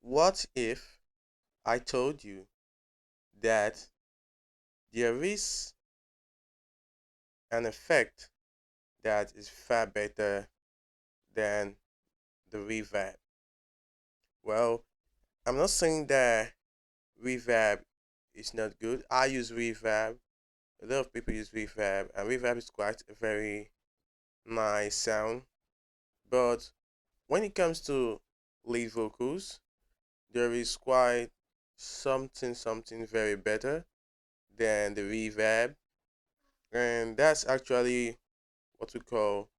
What if I told you that there is an effect that is far better than the reverb? Well, I'm not saying that reverb is not good. I use reverb. A lot of people use reverb, and reverb is quite a very nice sound. But when it comes to lead vocals, there is quite something very better than the reverb, and that's actually what we call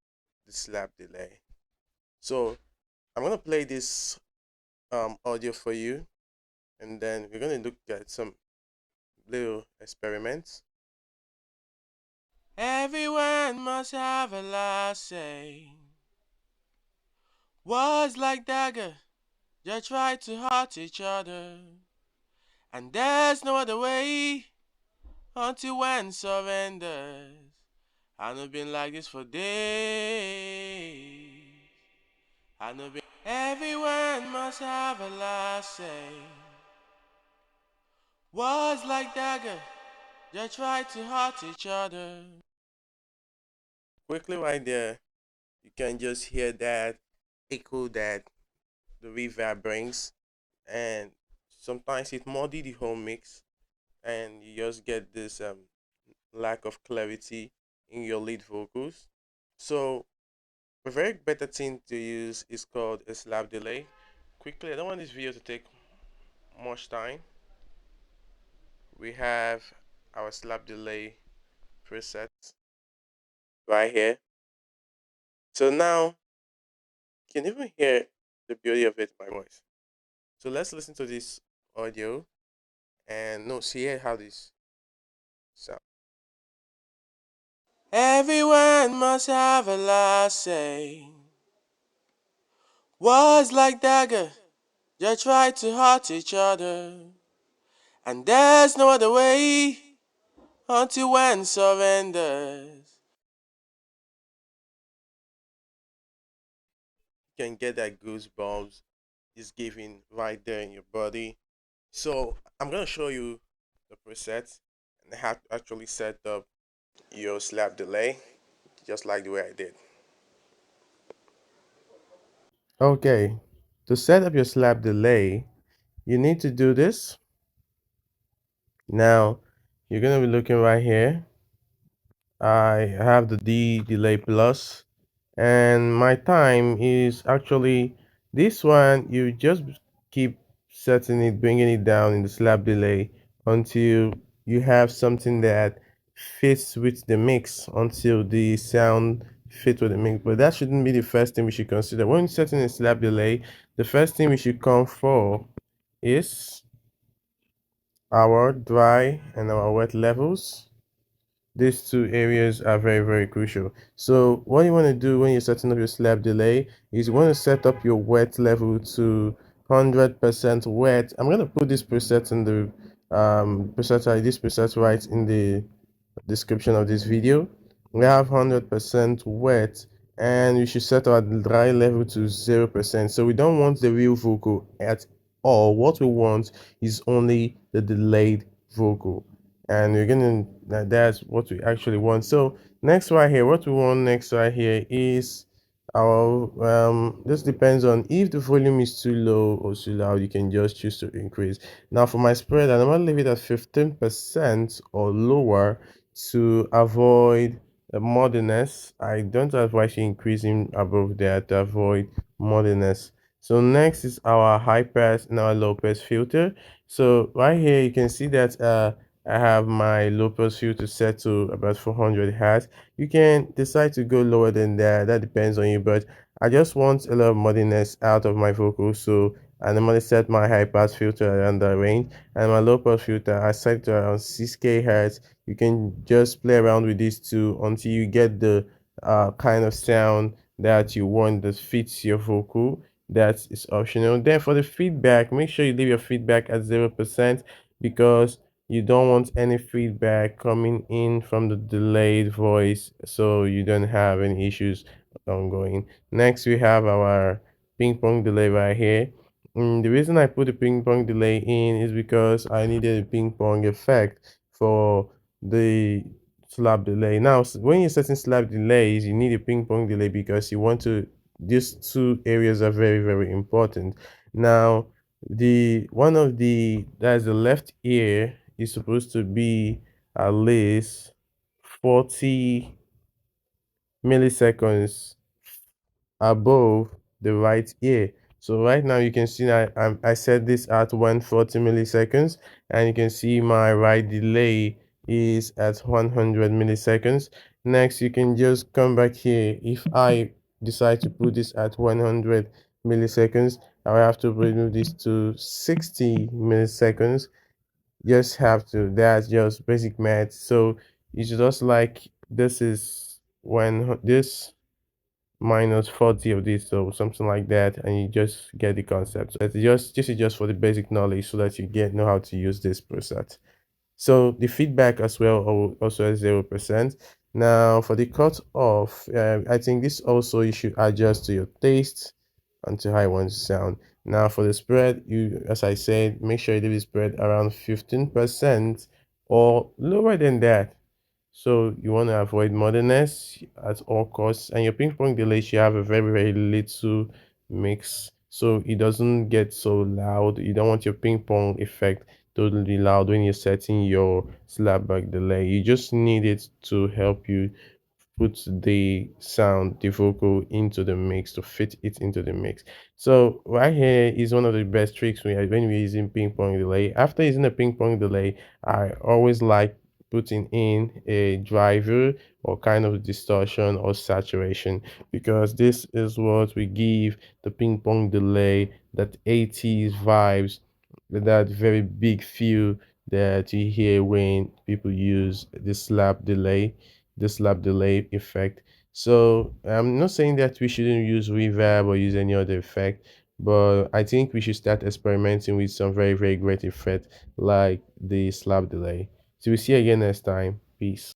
the slap delay. So I'm gonna play this audio for you, and then we're gonna look at some little experiments. Everyone must have a last say. Words like dagger, they try to hurt each other, and there's no other way until one surrenders. I've been like this for days. I've been. Everyone must have a last say. Words like dagger, they try to hurt each other. Quickly, right there, you can just hear that echo that the reverb brings, and sometimes it muddy the whole mix, and you just get this lack of clarity in your lead vocals. So a very better thing to use is called a slap delay. Quickly, I don't want this video to take much time. We have our slap delay preset right here. So now you can even hear the beauty of it, my voice. So let's listen to this audio and no, see how this sounds. Everyone must have a last say. Words like dagger, they try to hurt each other, and there's no other way until one surrenders. You can get that goosebumps is giving right there in your body. So I'm gonna show you the presets and how to actually set up your slap delay, just like the way I did. Okay, to set up your slap delay, you need to do this. Now, you're gonna be looking right here. I have the D delay plus, and my time is actually this one. You just keep setting it, bringing it down in the slap delay until you have something that fits with the mix, until the sound fit with the mix. But that shouldn't be the first thing we should consider when setting a slap delay. The first thing we should come for is our dry and our wet levels. These two areas are very crucial. So what you want to do when you're setting up your slab delay is you want to set up your wet level to 100% wet. I'm going to put this preset in the this preset right in the description of this video. We have 100% wet, and we should set our dry level to 0%. So we don't want the real vocal at all. What we want is only the delayed vocal, and we're gonna that's what we actually want. So next right here, what we want next right here is our this depends on if the volume is too low or too loud. You can just choose to increase. Now for my spread, I'm gonna leave it at 15% or lower to avoid muddiness. I don't advise you increasing above that to avoid muddiness. So next is our high pass and our low pass filter. So right here you can see that I have my low pass filter set to about 400 hertz. You can decide to go lower than that. That depends on you, but I just want a lot of muddiness out of my vocals. So I normally set my high pass filter around the range, and my low pass filter I set to around 6k hertz. You can just play around with these two until you get the kind of sound that you want that fits your vocal. That is optional. Then for the feedback, make sure you leave your feedback at 0% because you don't want any feedback coming in from the delayed voice, so you don't have any issues ongoing. Next we have our ping pong delay right here. The reason I put the ping pong delay in is because I needed a ping pong effect for the slap delay. Now, when you're setting slap delays, you need a ping pong delay because you want to, these two areas are very, very important. Now, the one of the, that's the left ear is supposed to be at least 40 milliseconds above the right ear. So right now you can see that I set this at 140 milliseconds, and you can see my right delay is at 100 milliseconds. Next, you can just come back here. If I decide to put this at 100 milliseconds, I will have to remove this to 60 milliseconds. Just have to. That's just basic math. So it's just like this is when this minus 40 of this or something like that, and you just get the concept. So it's just this is just for the basic knowledge so that you get know how to use this preset. So the feedback as well also at 0%. Now for the cut off, I think this also you should adjust to your taste and to how you want to sound. Now for the spread, you, as I said, make sure you leave the spread around 15% or lower than that. So you want to avoid motherness at all costs, and your ping pong delay should have a very, very little mix so it doesn't get so loud. You don't want your ping pong effect totally loud when you're setting your slapback delay. You just need it to help you put the sound, the vocal into the mix, to fit it into the mix. So right here is one of the best tricks when we're using ping pong delay. After using a ping pong delay, I always like putting in a driver or kind of distortion or saturation, because this is what we give the ping pong delay that 80s vibes, that very big feel that you hear when people use the slap delay effect. So I'm not saying that we shouldn't use reverb or use any other effect, but I think we should start experimenting with some very, very great effect like the slap delay. So we'll see you again next time. Peace.